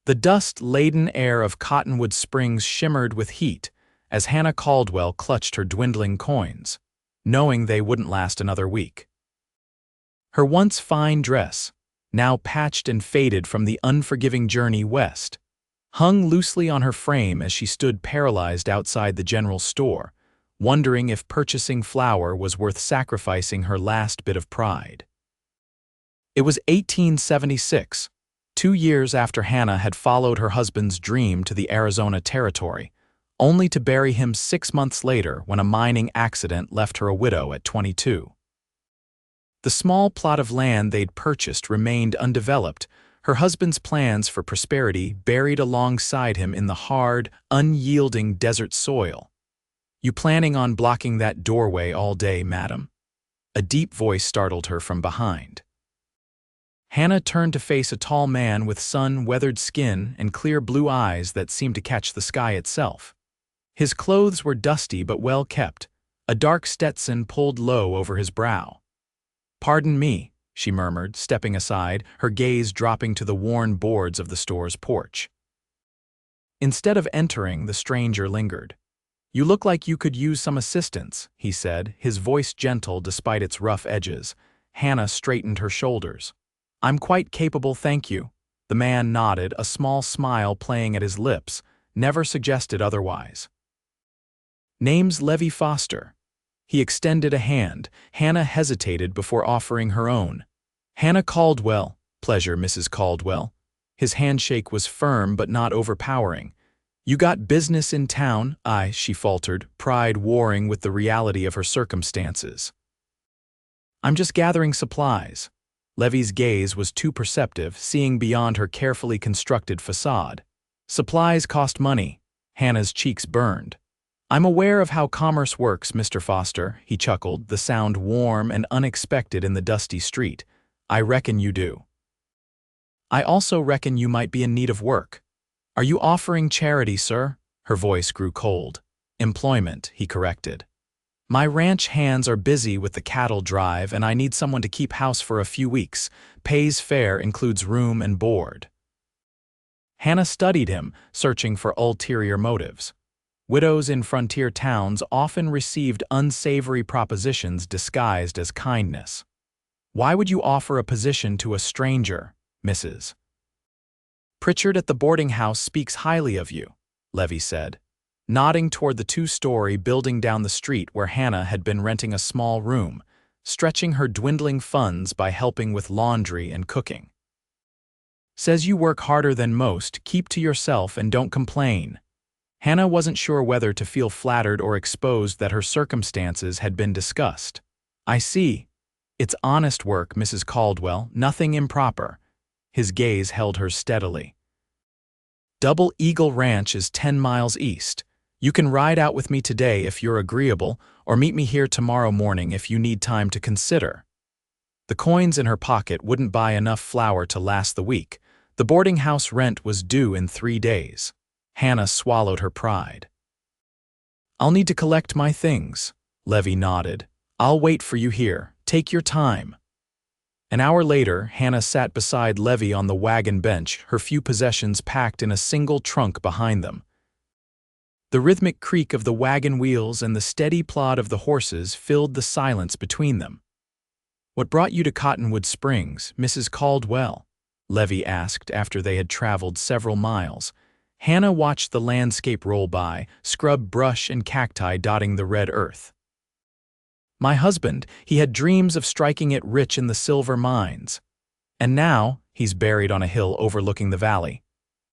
The dust-laden air of Cottonwood Springs shimmered with heat as Hannah Caldwell clutched her dwindling coins, knowing they wouldn't last another week. Her once fine dress, now patched and faded from the unforgiving journey west, hung loosely on her frame as she stood paralyzed outside the general store, wondering if purchasing flour was worth sacrificing her last bit of pride. It was 1876, 2 years after Hannah had followed her husband's dream to the Arizona Territory, only to bury him 6 months later when a mining accident left her a widow at 22. The small plot of land they'd purchased remained undeveloped, her husband's plans for prosperity buried alongside him in the hard, unyielding desert soil. "You planning on blocking that doorway all day, madam?" A deep voice startled her from behind. Hannah turned to face a tall man with sun-weathered skin and clear blue eyes that seemed to catch the sky itself. His clothes were dusty but well kept, a dark Stetson pulled low over his brow. "Pardon me," she murmured, stepping aside, her gaze dropping to the worn boards of the store's porch. Instead of entering, the stranger lingered. "You look like you could use some assistance," he said, his voice gentle despite its rough edges. Hannah straightened her shoulders. "I'm quite capable, thank you." The man nodded, a small smile playing at his lips, never suggested otherwise. "Name's Levi Foster." He extended a hand. Hannah hesitated before offering her own. "Hannah Caldwell." "Pleasure, Mrs. Caldwell." His handshake was firm but not overpowering. "You got business in town?" She faltered, pride warring with the reality of her circumstances. "I'm just gathering supplies." Levi's gaze was too perceptive, seeing beyond her carefully constructed facade. "Supplies cost money." Hannah's cheeks burned. "I'm aware of how commerce works, Mr. Foster," he chuckled, the sound warm and unexpected in the dusty street. "I reckon you do." "I also reckon you might be in need of work." "Are you offering charity, sir?" Her voice grew cold. "Employment," he corrected. "My ranch hands are busy with the cattle drive and I need someone to keep house for a few weeks. Pays fair, includes room and board." Hannah studied him, searching for ulterior motives. Widows in frontier towns often received unsavory propositions disguised as kindness. "Why would you offer a position to a stranger, Mrs.?" "Pritchard at the boarding house speaks highly of you," Levi said, nodding toward the 2-story building down the street where Hannah had been renting a small room, stretching her dwindling funds by helping with laundry and cooking. "Says you work harder than most, keep to yourself and don't complain." Hannah wasn't sure whether to feel flattered or exposed that her circumstances had been discussed. "I see. It's honest work, Mrs. Caldwell, nothing improper." His gaze held her steadily. "Double Eagle Ranch is 10 miles east. You can ride out with me today if you're agreeable, or meet me here tomorrow morning if you need time to consider." The coins in her pocket wouldn't buy enough flour to last the week. The boarding house rent was due in 3 days. Hannah swallowed her pride. "I'll need to collect my things," Levi nodded. "I'll wait for you here. Take your time." An hour later, Hannah sat beside Levi on the wagon bench, her few possessions packed in a single trunk behind them. The rhythmic creak of the wagon wheels and the steady plod of the horses filled the silence between them. "What brought you to Cottonwood Springs, Mrs. Caldwell?" Levi asked after they had traveled several miles. Hannah watched the landscape roll by, scrub brush and cacti dotting the red earth. "My husband, he had dreams of striking it rich in the silver mines. And now, he's buried on a hill overlooking the valley."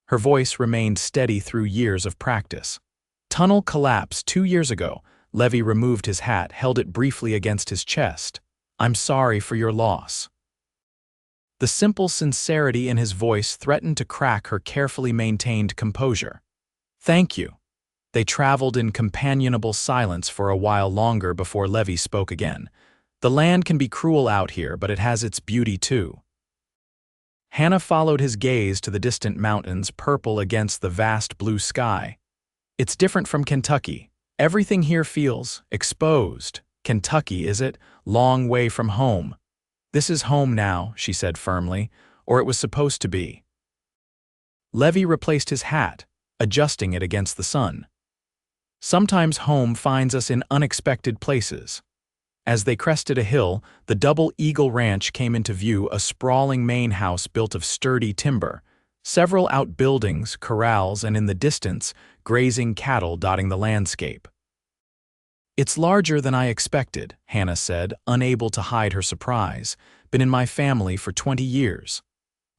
Her voice remained steady through years of practice. "Tunnel collapsed 2 years ago." Levi removed his hat, held it briefly against his chest. "I'm sorry for your loss." The simple sincerity in his voice threatened to crack her carefully maintained composure. "Thank you." They traveled in companionable silence for a while longer before Levi spoke again. "The land can be cruel out here, but it has its beauty too." Hannah followed his gaze to the distant mountains, purple against the vast blue sky. "It's different from Kentucky. Everything here feels exposed. Kentucky, is it? Long way from home." "This is home now," she said firmly, "or it was supposed to be." Levi replaced his hat, adjusting it against the sun. Sometimes home finds us in unexpected places. As they crested a hill, the Double Eagle Ranch came into view, a sprawling main house built of sturdy timber, several outbuildings, corrals, and in the distance, grazing cattle dotting the landscape. "It's larger than I expected," Hannah said, unable to hide her surprise. "Been in my family for 20 years.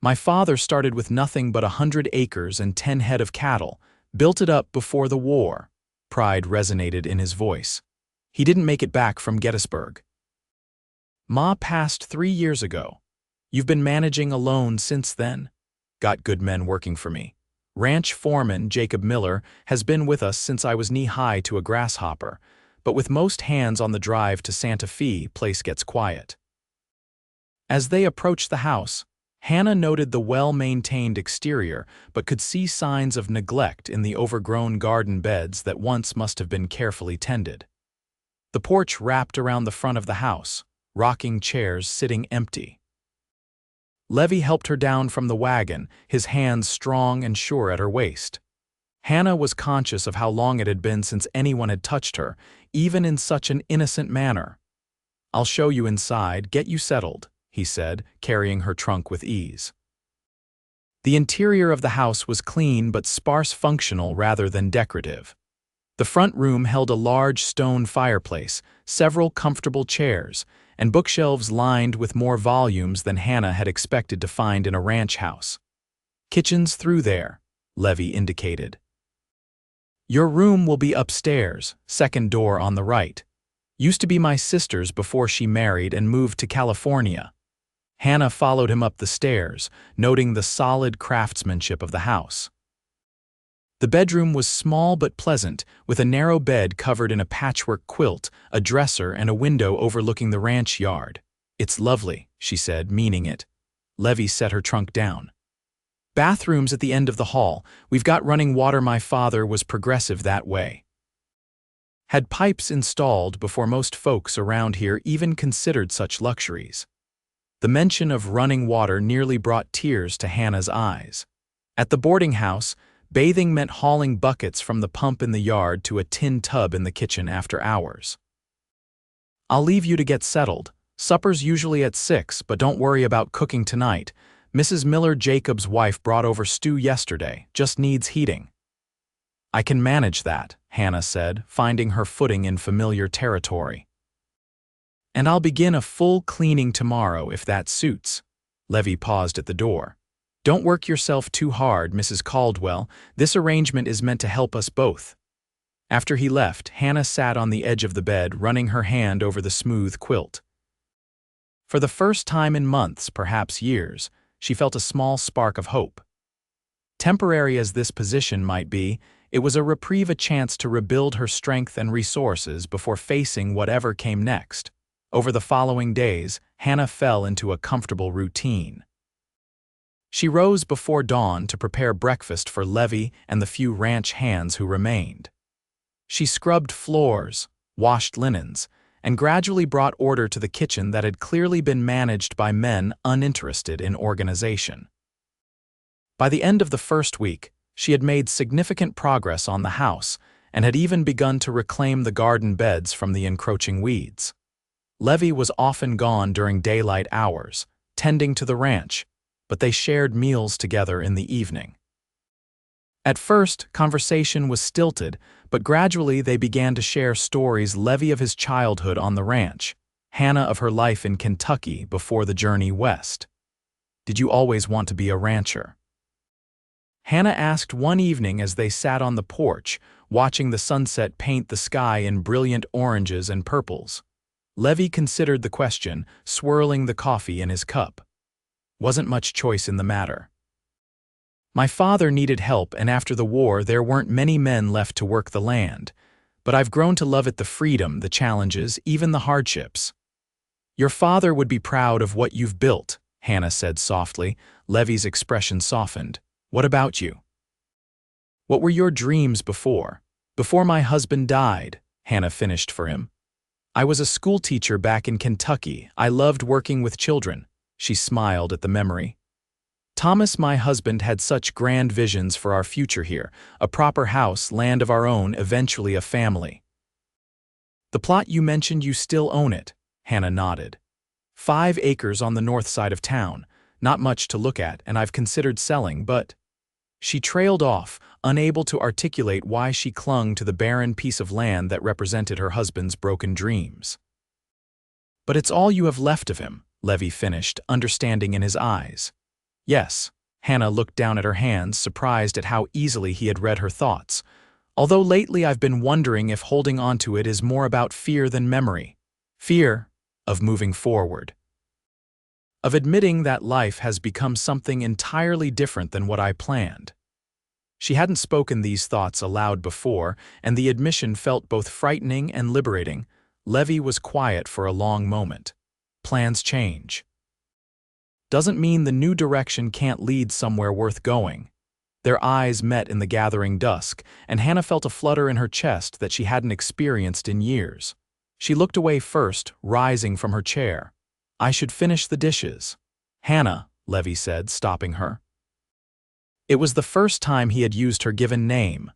My father started with nothing but 100 acres and 10 head of cattle, built it up before the war." Pride resonated in his voice. "He didn't make it back from Gettysburg. Ma passed 3 years ago. You've been managing alone since then?" "Got good men working for me. Ranch foreman Jacob Miller has been with us since I was knee-high to a grasshopper, but with most hands on the drive to Santa Fe, place gets quiet." As they approached the house, Hannah noted the well-maintained exterior but could see signs of neglect in the overgrown garden beds that once must have been carefully tended. The porch wrapped around the front of the house, rocking chairs sitting empty. Levi helped her down from the wagon, his hands strong and sure at her waist. Hannah was conscious of how long it had been since anyone had touched her, even in such an innocent manner. "I'll show you inside, get you settled," he said, carrying her trunk with ease. The interior of the house was clean but sparse, functional rather than decorative. The front room held a large stone fireplace, several comfortable chairs, and bookshelves lined with more volumes than Hannah had expected to find in a ranch house. "Kitchen's through there," Levi indicated. "Your room will be upstairs, second door on the right. Used to be my sister's before she married and moved to California." Hannah followed him up the stairs, noting the solid craftsmanship of the house. The bedroom was small but pleasant, with a narrow bed covered in a patchwork quilt, a dresser, and a window overlooking the ranch yard. "It's lovely," she said, meaning it. Levi set her trunk down. "Bathrooms at the end of the hall. We've got running water. My father was progressive that way. Had pipes installed before most folks around here even considered such luxuries." The mention of running water nearly brought tears to Hannah's eyes. At the boarding house, bathing meant hauling buckets from the pump in the yard to a tin tub in the kitchen after hours. "I'll leave you to get settled. Supper's usually at 6, but don't worry about cooking tonight. Mrs. Miller, Jacob's wife, brought over stew yesterday, just needs heating." "I can manage that," Hannah said, finding her footing in familiar territory. "And I'll begin a full cleaning tomorrow if that suits." Levi paused at the door. "Don't work yourself too hard, Mrs. Caldwell. This arrangement is meant to help us both." After he left, Hannah sat on the edge of the bed, running her hand over the smooth quilt. For the first time in months, perhaps years, she felt a small spark of hope. Temporary as this position might be, it was a reprieve, a chance to rebuild her strength and resources before facing whatever came next. Over the following days, Hannah fell into a comfortable routine. She rose before dawn to prepare breakfast for Levi and the few ranch hands who remained. She scrubbed floors, washed linens, and gradually brought order to the kitchen that had clearly been managed by men uninterested in organization. By the end of the first week, she had made significant progress on the house and had even begun to reclaim the garden beds from the encroaching weeds. Levi was often gone during daylight hours, tending to the ranch, but they shared meals together in the evening. At first, conversation was stilted, but gradually they began to share stories, Levi of his childhood on the ranch, Hannah of her life in Kentucky before the journey west. "Did you always want to be a rancher?" Hannah asked one evening as they sat on the porch, watching the sunset paint the sky in brilliant oranges and purples. Levi considered the question, swirling the coffee in his cup. "Wasn't much choice in the matter. My father needed help, and after the war there weren't many men left to work the land. But I've grown to love it, the freedom, the challenges, even the hardships." "Your father would be proud of what you've built," Hannah said softly. Levi's expression softened. "What about you? What were your dreams before?" "Before my husband died," Hannah finished for him. "I was a school teacher back in Kentucky. I loved working with children." She smiled at the memory. Thomas, my husband, had such grand visions for our future here, a proper house, land of our own, eventually a family. The plot you mentioned, you still own it, Hannah nodded. 5 acres on the north side of town, not much to look at, and I've considered selling, but… She trailed off, unable to articulate why she clung to the barren piece of land that represented her husband's broken dreams. But it's all you have left of him, Levi finished, understanding in his eyes. Yes, Hannah looked down at her hands, surprised at how easily he had read her thoughts. Although lately I've been wondering if holding on to it is more about fear than memory. Fear of moving forward. Of admitting that life has become something entirely different than what I planned. She hadn't spoken these thoughts aloud before, and the admission felt both frightening and liberating. Levi was quiet for a long moment. Plans change. Doesn't mean the new direction can't lead somewhere worth going. Their eyes met in the gathering dusk, and Hannah felt a flutter in her chest that she hadn't experienced in years. She looked away first, rising from her chair. I should finish the dishes. Hannah, Levi said, stopping her. It was the first time he had used her given name.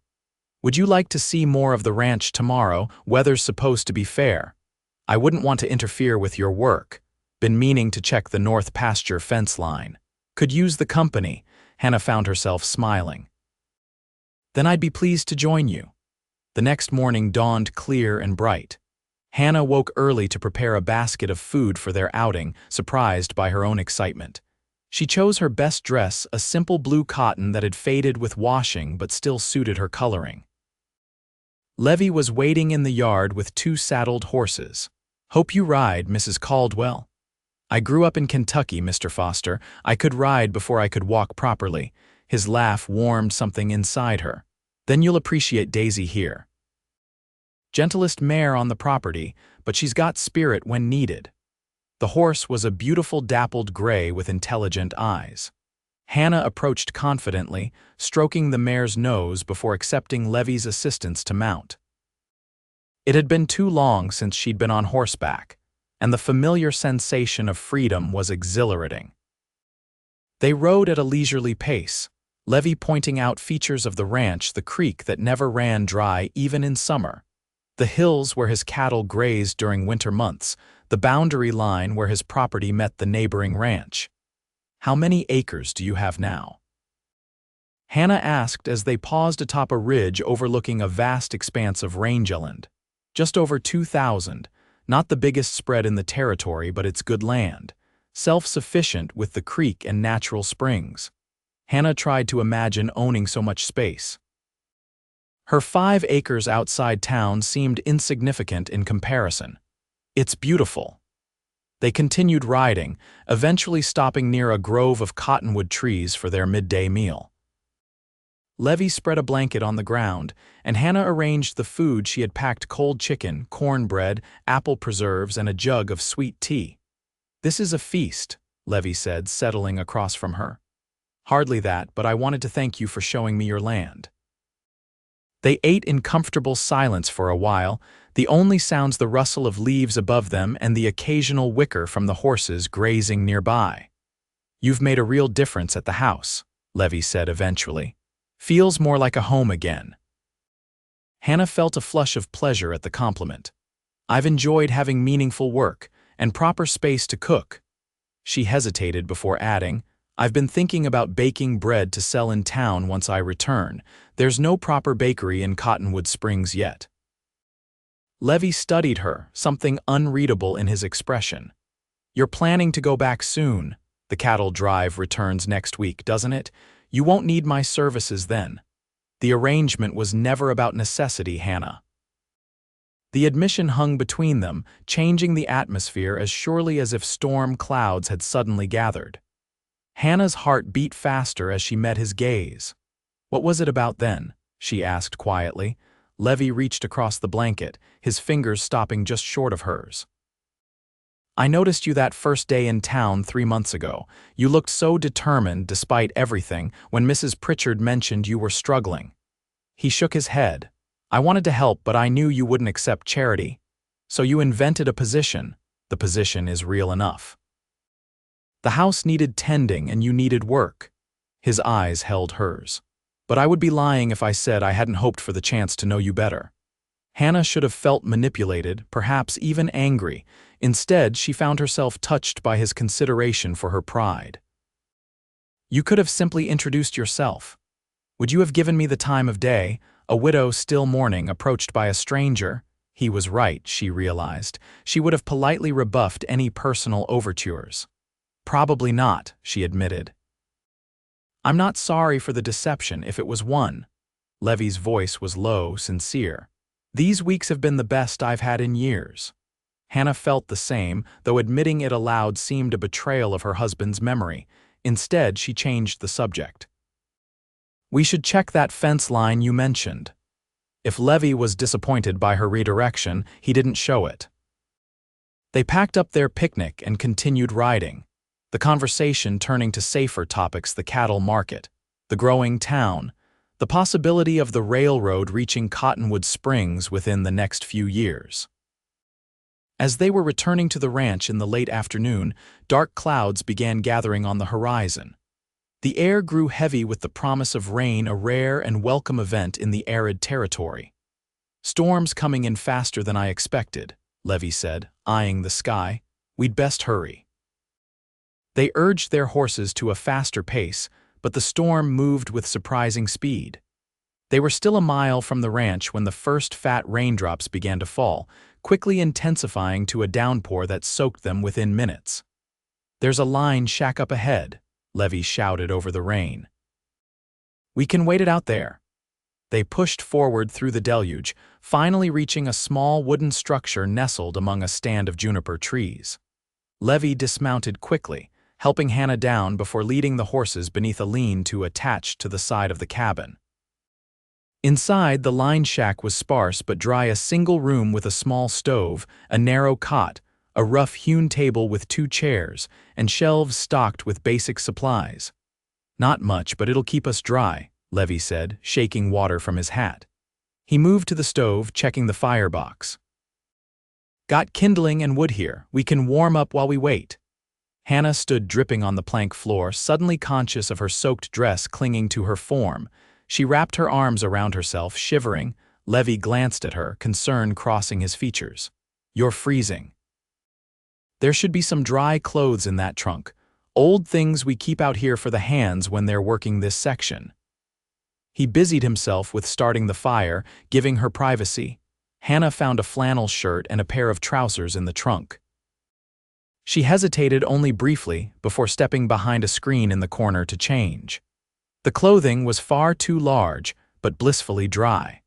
Would you like to see more of the ranch tomorrow? Weather's supposed to be fair. I wouldn't want to interfere with your work. Been meaning to check the north pasture fence line. Could use the company. Hannah found herself smiling. Then I'd be pleased to join you. The next morning dawned clear and bright. Hannah woke early to prepare a basket of food for their outing, surprised by her own excitement. She chose her best dress, a simple blue cotton that had faded with washing but still suited her coloring. Levi was waiting in the yard with 2 saddled horses. Hope you ride, Mrs. Caldwell. I grew up in Kentucky, Mr. Foster. I could ride before I could walk properly. His laugh warmed something inside her. Then you'll appreciate Daisy here. Gentlest mare on the property, but she's got spirit when needed. The horse was a beautiful dappled gray with intelligent eyes. Hannah approached confidently, stroking the mare's nose before accepting Levi's assistance to mount. It had been too long since she'd been on horseback, and the familiar sensation of freedom was exhilarating. They rode at a leisurely pace, Levi pointing out features of the ranch, the creek that never ran dry even in summer, the hills where his cattle grazed during winter months, the boundary line where his property met the neighboring ranch. How many acres do you have now? Hannah asked as they paused atop a ridge overlooking a vast expanse of rangeland. Just over 2,000, not the biggest spread in the territory, but it's good land, self-sufficient with the creek and natural springs. Hannah tried to imagine owning so much space. Her 5 acres outside town seemed insignificant in comparison. It's beautiful. They continued riding, eventually stopping near a grove of cottonwood trees for their midday meal. Levi spread a blanket on the ground, and Hannah arranged the food she had packed: cold chicken, cornbread, apple preserves, and a jug of sweet tea. This is a feast, Levi said, settling across from her. Hardly that, but I wanted to thank you for showing me your land. They ate in comfortable silence for a while, the only sounds the rustle of leaves above them and the occasional whicker from the horses grazing nearby. You've made a real difference at the house, Levi said eventually. Feels more like a home again. Hannah felt a flush of pleasure at the compliment. I've enjoyed having meaningful work and proper space to cook. She hesitated before adding, I've been thinking about baking bread to sell in town once I return. There's no proper bakery in Cottonwood Springs yet. Levi studied her, something unreadable in his expression. You're planning to go back soon. The cattle drive returns next week, doesn't it? You won't need my services then. The arrangement was never about necessity, Hannah. The admission hung between them, changing the atmosphere as surely as if storm clouds had suddenly gathered. Hannah's heart beat faster as she met his gaze. What was it about then? She asked quietly. Levi reached across the blanket, his fingers stopping just short of hers. I noticed you that first day in town 3 months ago. You looked so determined despite everything when Mrs. Pritchard mentioned you were struggling. He shook his head. I wanted to help, but I knew you wouldn't accept charity. So you invented a position. The position is real enough. The house needed tending and you needed work. His eyes held hers. "But I would be lying if I said I hadn't hoped for the chance to know you better." Hannah should have felt manipulated, perhaps even angry. Instead, she found herself touched by his consideration for her pride. "You could have simply introduced yourself. Would you have given me the time of day, a widow still mourning approached by a stranger?" He was right, she realized. She would have politely rebuffed any personal overtures. "Probably not," she admitted. "I'm not sorry for the deception if it was one." Levi's voice was low, sincere. "These weeks have been the best I've had in years." Hannah felt the same, though admitting it aloud seemed a betrayal of her husband's memory. Instead, she changed the subject. "We should check that fence line you mentioned." If Levi was disappointed by her redirection, he didn't show it. They packed up their picnic and continued riding, the conversation turning to safer topics: the cattle market, the growing town, the possibility of the railroad reaching Cottonwood Springs within the next few years. As they were returning to the ranch in the late afternoon, dark clouds began gathering on the horizon. The air grew heavy with the promise of rain, a rare and welcome event in the arid territory. "Storm's coming in faster than I expected," Levi said, eyeing the sky. "We'd best hurry." They urged their horses to a faster pace, but the storm moved with surprising speed. They were still a mile from the ranch when the first fat raindrops began to fall, quickly intensifying to a downpour that soaked them within minutes. "There's a line shack up ahead," Levi shouted over the rain. "We can wait it out there." They pushed forward through the deluge, finally reaching a small wooden structure nestled among a stand of juniper trees. Levi dismounted quickly, helping Hannah down before leading the horses beneath a lean-to attached to the side of the cabin. Inside, the line shack was sparse but dry: a single room with a small stove, a narrow cot, a rough-hewn table with 2 chairs, and shelves stocked with basic supplies. "Not much, but it'll keep us dry," Levi said, shaking water from his hat. He moved to the stove, checking the firebox. "Got kindling and wood here. We can warm up while we wait." Hannah stood dripping on the plank floor, suddenly conscious of her soaked dress clinging to her form. She wrapped her arms around herself, shivering. Levi glanced at her, concern crossing his features. "You're freezing." "There should be some dry clothes in that trunk. Old things we keep out here for the hands when they're working this section." He busied himself with starting the fire, giving her privacy. Hannah found a flannel shirt and a pair of trousers in the trunk. She hesitated only briefly before stepping behind a screen in the corner to change. The clothing was far too large, but blissfully dry.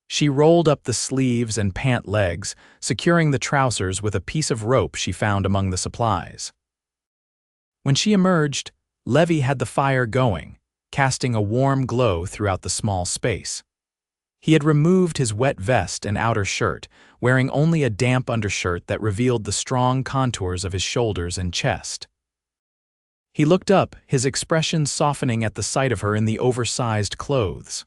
She rolled up the sleeves and pant legs, securing the trousers with a piece of rope she found among the supplies. When she emerged, Levi had the fire going, casting a warm glow throughout the small space. He had removed his wet vest and outer shirt, wearing only a damp undershirt that revealed the strong contours of his shoulders and chest. He looked up, his expression softening at the sight of her in the oversized clothes.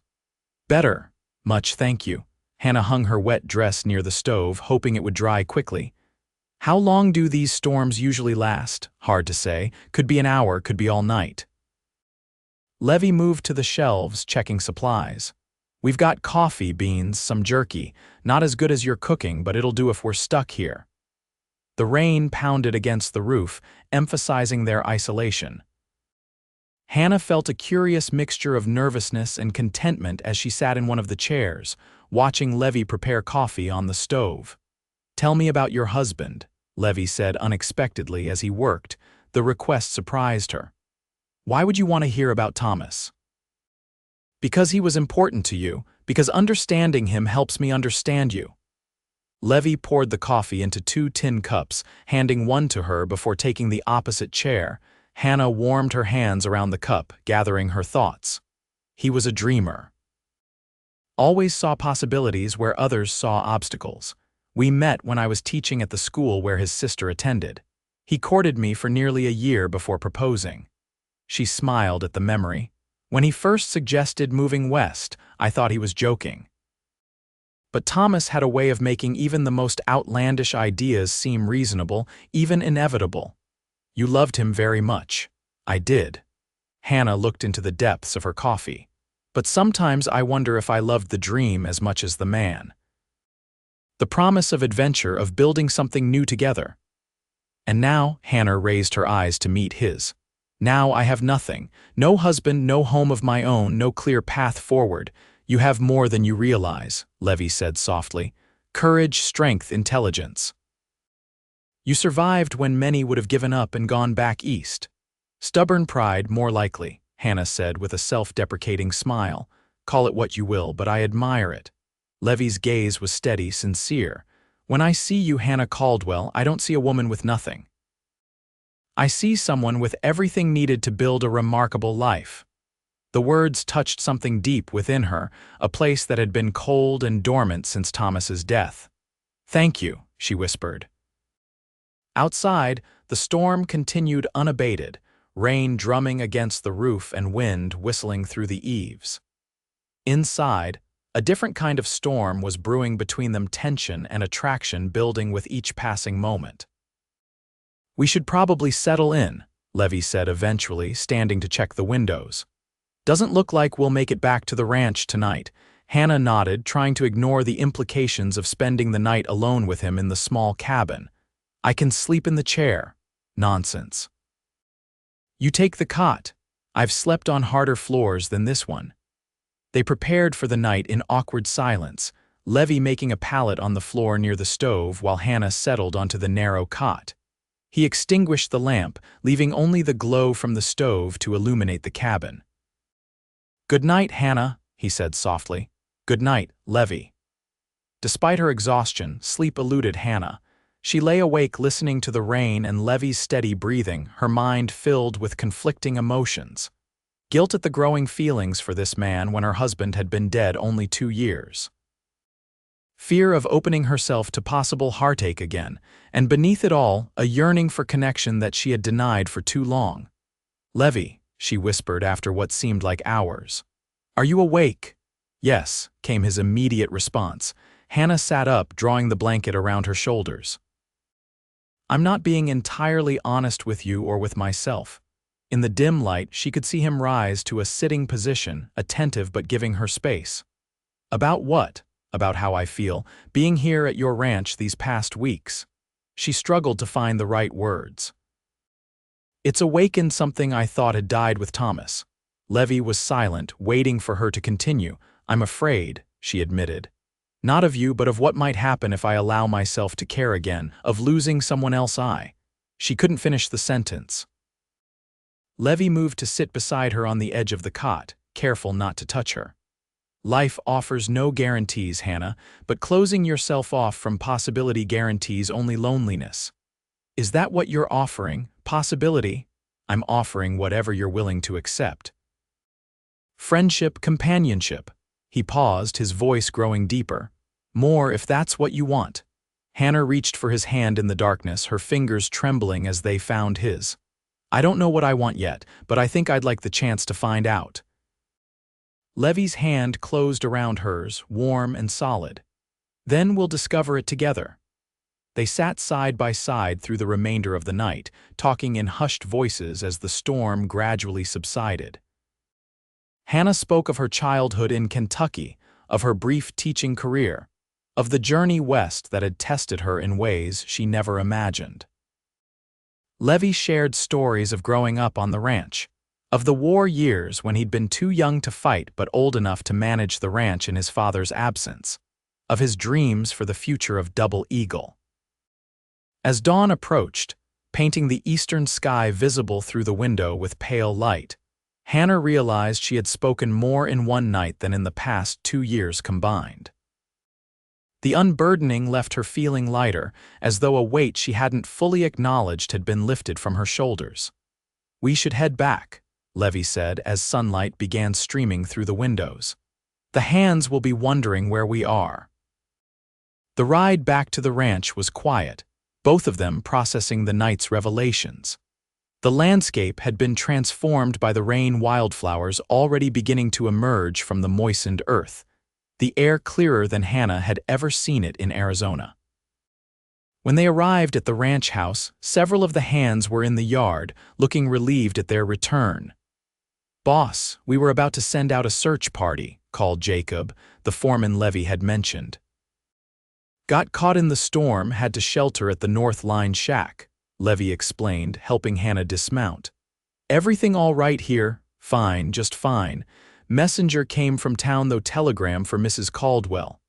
"Better. Much thank you." Hannah hung her wet dress near the stove, hoping it would dry quickly. "How long do these storms usually last?" "Hard to say. Could be an hour, could be all night." Levi moved to the shelves, checking supplies. "We've got coffee beans, some jerky. Not as good as your cooking, but it'll do if we're stuck here." The rain pounded against the roof, emphasizing their isolation. Hannah felt a curious mixture of nervousness and contentment as she sat in one of the chairs, watching Levi prepare coffee on the stove. "Tell me about your husband," Levi said unexpectedly as he worked. The request surprised her. "Why would you want to hear about Thomas?" "Because he was important to you, because understanding him helps me understand you." Levi poured the coffee into 2 tin cups, handing one to her before taking the opposite chair. Hannah warmed her hands around the cup, gathering her thoughts. He was a dreamer. Always saw possibilities where others saw obstacles. We met when I was teaching at the school where his sister attended. He courted me for nearly a year before proposing. She smiled at the memory. When he first suggested moving west, I thought he was joking. But Thomas had a way of making even the most outlandish ideas seem reasonable, even inevitable. You loved him very much. I did. Hannah looked into the depths of her coffee. But sometimes I wonder if I loved the dream as much as the man. The promise of adventure, of building something new together. And now, Hannah raised her eyes to meet his. Now I have nothing. No husband, no home of my own, no clear path forward. You have more than you realize, Levi said softly. Courage, strength, intelligence. You survived when many would have given up and gone back east. Stubborn pride, more likely, Hannah said with a self-deprecating smile. Call it what you will, but I admire it. Levi's gaze was steady, sincere. When I see you, Hannah Caldwell, I don't see a woman with nothing. I see someone with everything needed to build a remarkable life. The words touched something deep within her, a place that had been cold and dormant since Thomas's death. Thank you, she whispered. Outside, the storm continued unabated, rain drumming against the roof and wind whistling through the eaves. Inside, a different kind of storm was brewing between them, tension and attraction building with each passing moment. We should probably settle in, Levi said eventually, standing to check the windows. Doesn't look like we'll make it back to the ranch tonight. Hannah nodded, trying to ignore the implications of spending the night alone with him in the small cabin. I can sleep in the chair. Nonsense. You take the cot. I've slept on harder floors than this one. They prepared for the night in awkward silence, Levi making a pallet on the floor near the stove while Hannah settled onto the narrow cot. He extinguished the lamp, leaving only the glow from the stove to illuminate the cabin. Good night, Hannah, he said softly. Good night, Levi. Despite her exhaustion, sleep eluded Hannah. She lay awake listening to the rain and Levi's steady breathing, her mind filled with conflicting emotions. Guilt at the growing feelings for this man when her husband had been dead only 2 years. Fear of opening herself to possible heartache again, and beneath it all, a yearning for connection that she had denied for too long. Levi, she whispered after what seemed like hours. Are you awake? Yes, came his immediate response. Hannah sat up, drawing the blanket around her shoulders. I'm not being entirely honest with you or with myself. In the dim light, she could see him rise to a sitting position, attentive but giving her space. About what? About how I feel, being here at your ranch these past weeks. She struggled to find the right words. It's awakened something I thought had died with Thomas. Levi was silent, waiting for her to continue. I'm afraid, she admitted. Not of you, but of what might happen if I allow myself to care again, of losing someone else She couldn't finish the sentence. Levi moved to sit beside her on the edge of the cot, careful not to touch her. Life offers no guarantees, Hannah, but closing yourself off from possibility guarantees only loneliness. Is that what you're offering? Possibility? I'm offering whatever you're willing to accept. Friendship, companionship. He paused, his voice growing deeper. More if that's what you want. Hannah reached for his hand in the darkness, her fingers trembling as they found his. I don't know what I want yet, but I think I'd like the chance to find out. Levi's hand closed around hers, warm and solid. Then we'll discover it together. They sat side by side through the remainder of the night, talking in hushed voices as the storm gradually subsided. Hannah spoke of her childhood in Kentucky, of her brief teaching career, of the journey west that had tested her in ways she never imagined. Levi shared stories of growing up on the ranch, of the war years when he'd been too young to fight but old enough to manage the ranch in his father's absence, of his dreams for the future of Double Eagle. As dawn approached, painting the eastern sky visible through the window with pale light, Hannah realized she had spoken more in one night than in the past 2 years combined. The unburdening left her feeling lighter, as though a weight she hadn't fully acknowledged had been lifted from her shoulders. We should head back, Levi said as sunlight began streaming through the windows. The hands will be wondering where we are. The ride back to the ranch was quiet, both of them processing the night's revelations. The landscape had been transformed by the rain, wildflowers already beginning to emerge from the moistened earth, the air clearer than Hannah had ever seen it in Arizona. When they arrived at the ranch house, several of the hands were in the yard, looking relieved at their return. "Boss, we were about to send out a search party," called Jacob, the foreman Levi had mentioned. "Got caught in the storm, had to shelter at the North Line shack," Levi explained, helping Hannah dismount. "Everything all right here? Fine, just fine. Messenger came from town though, telegram for Mrs. Caldwell."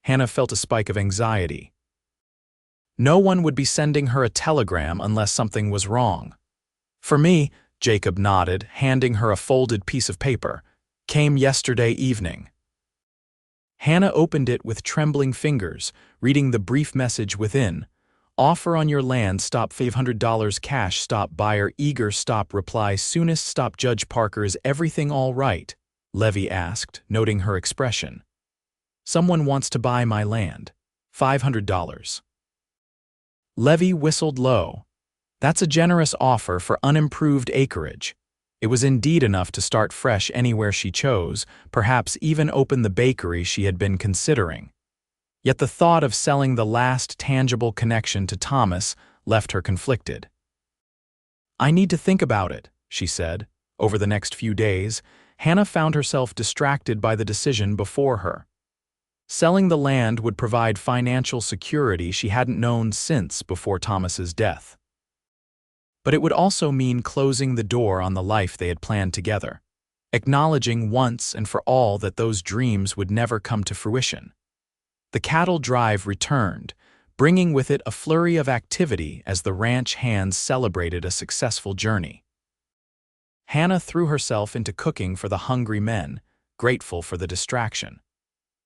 Hannah felt a spike of anxiety. No one would be sending her a telegram unless something was wrong. "For me," Jacob nodded, handing her a folded piece of paper. "Came yesterday evening." Hannah opened it with trembling fingers, reading the brief message within. "Offer on your land, stop $500 cash, stop buyer eager, stop reply soonest, stop Judge Parker. Is everything all right?" Levi asked, noting her expression. "Someone wants to buy my land. $500. Levi whistled low. That's a generous offer for unimproved acreage. It was indeed enough to start fresh anywhere she chose, perhaps even open the bakery she had been considering. Yet the thought of selling the last tangible connection to Thomas left her conflicted. "I need to think about it," she said. Over the next few days, Hannah found herself distracted by the decision before her. Selling the land would provide financial security she hadn't known since before Thomas's death. But it would also mean closing the door on the life they had planned together, acknowledging once and for all that those dreams would never come to fruition. The cattle drive returned, bringing with it a flurry of activity as the ranch hands celebrated a successful journey. Hannah threw herself into cooking for the hungry men, grateful for the distraction.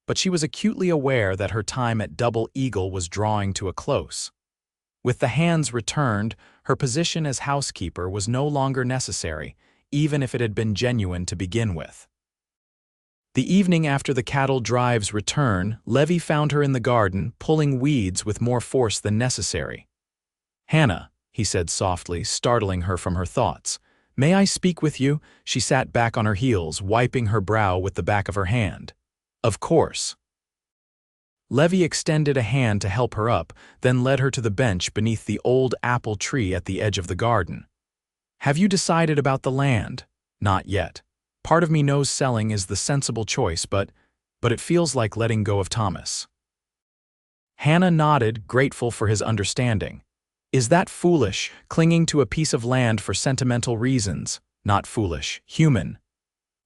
But she was acutely aware that her time at Double Eagle was drawing to a close. With the hands returned, her position as housekeeper was no longer necessary, even if it had been genuine to begin with. The evening after the cattle drive's return, Levi found her in the garden, pulling weeds with more force than necessary. "Hannah," he said softly, startling her from her thoughts. "May I speak with you?" She sat back on her heels, wiping her brow with the back of her hand. "Of course." Levi extended a hand to help her up, then led her to the bench beneath the old apple tree at the edge of the garden. "Have you decided about the land?" "Not yet. Part of me knows selling is the sensible choice, but it feels like letting go of Thomas." Hannah nodded, grateful for his understanding. "Is that foolish, clinging to a piece of land for sentimental reasons?" "Not foolish, human."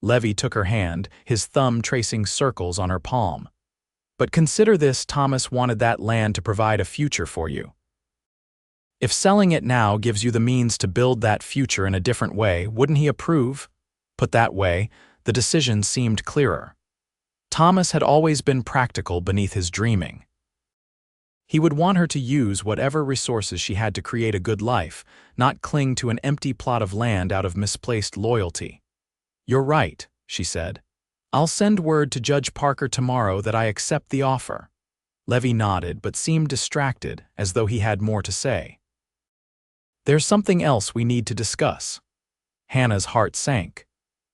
Levi took her hand, his thumb tracing circles on her palm. "But consider this, Thomas wanted that land to provide a future for you. If selling it now gives you the means to build that future in a different way, wouldn't he approve?" Put that way, the decision seemed clearer. Thomas had always been practical beneath his dreaming. He would want her to use whatever resources she had to create a good life, not cling to an empty plot of land out of misplaced loyalty. "You're right," she said. "I'll send word to Judge Parker tomorrow that I accept the offer." Levi nodded but seemed distracted, as though he had more to say. "There's something else we need to discuss." Hannah's heart sank.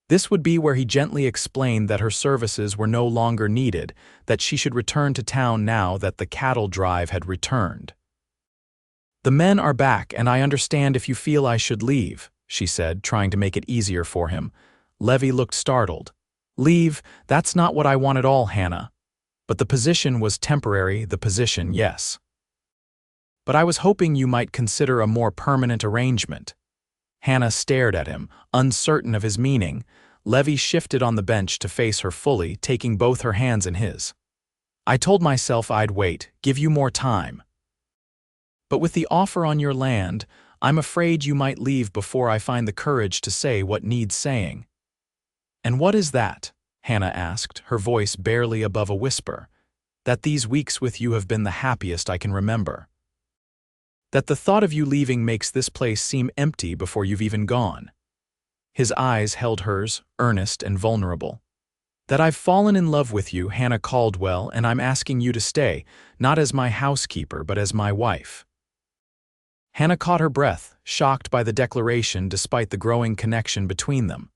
This would be where he gently explained that her services were no longer needed, that she should return to town now that the cattle drive had returned. "The men are back, and I understand if you feel I should leave," she said, trying to make it easier for him. Levi looked startled. "Leave? That's not what I want at all, Hannah. But the position was temporary, the position, yes. But I was hoping you might consider a more permanent arrangement." Hannah stared at him, uncertain of his meaning. Levi shifted on the bench to face her fully, taking both her hands in his. "I told myself I'd wait, give you more time. But with the offer on your land, I'm afraid you might leave before I find the courage to say what needs saying." "And what is that?" Hannah asked, her voice barely above a whisper. "That these weeks with you have been the happiest I can remember. That the thought of you leaving makes this place seem empty before you've even gone." His eyes held hers, earnest and vulnerable. "That I've fallen in love with you, Hannah Caldwell, and I'm asking you to stay, not as my housekeeper but as my wife." Hannah caught her breath, shocked by the declaration despite the growing connection between them.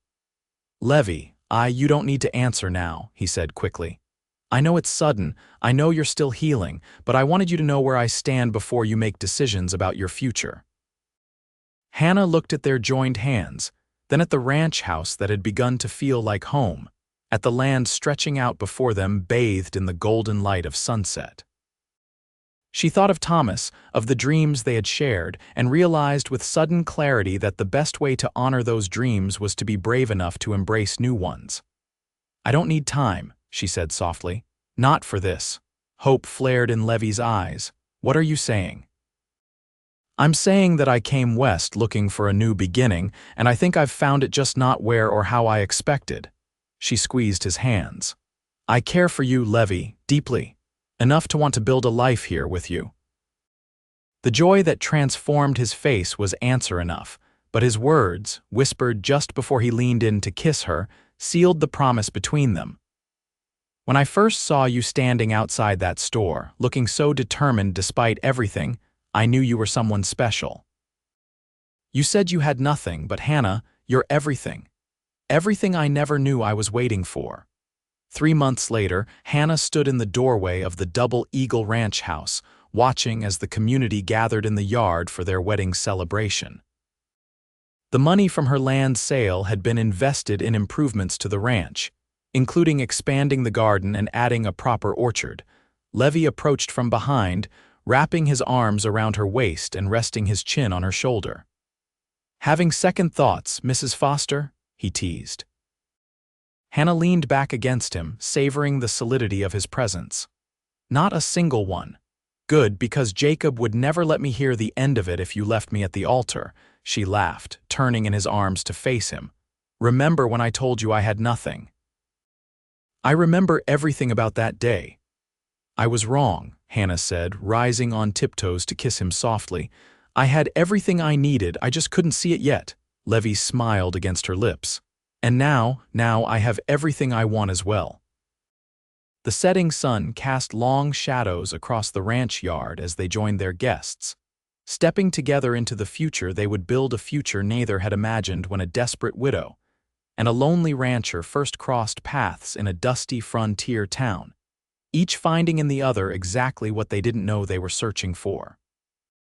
"Levi, you don't need to answer now," he said quickly. "I know it's sudden, I know you're still healing, but I wanted you to know where I stand before you make decisions about your future." Hannah looked at their joined hands. then at the ranch house that had begun to feel like home, at the land stretching out before them bathed in the golden light of sunset. She thought of Thomas, of the dreams they had shared, and realized with sudden clarity that the best way to honor those dreams was to be brave enough to embrace new ones. "I don't need time," she said softly. "Not for this." Hope flared in Levi's eyes. "What are you saying?" "I'm saying that I came west looking for a new beginning, and I think I've found it, just not where or how I expected." She squeezed his hands. "I care for you, Levi, deeply. Enough to want to build a life here with you." The joy that transformed his face was answer enough, but his words, whispered just before he leaned in to kiss her, sealed the promise between them. "When I first saw you standing outside that store, looking so determined despite everything, I knew you were someone special. You said you had nothing, but Hannah, you're everything. Everything I never knew I was waiting for." 3 months later, Hannah stood in the doorway of the Double Eagle Ranch house, watching as the community gathered in the yard for their wedding celebration. The money from her land sale had been invested in improvements to the ranch, including expanding the garden and adding a proper orchard. Levi approached from behind, wrapping his arms around her waist and resting his chin on her shoulder. "Having second thoughts, Mrs. Foster?" he teased. Hannah leaned back against him, savoring the solidity of his presence. "Not a single one." "Good, because Jacob would never let me hear the end of it if you left me at the altar," she laughed, turning in his arms to face him. "Remember when I told you I had nothing?" "I remember everything about that day." "I was wrong," Hannah said, rising on tiptoes to kiss him softly. "I had everything I needed, I just couldn't see it yet." Levi smiled against her lips. "And now I have everything I want as well." The setting sun cast long shadows across the ranch yard as they joined their guests. Stepping together into the future, they would build a future neither had imagined when a desperate widow and a lonely rancher first crossed paths in a dusty frontier town, each finding in the other exactly what they didn't know they were searching for.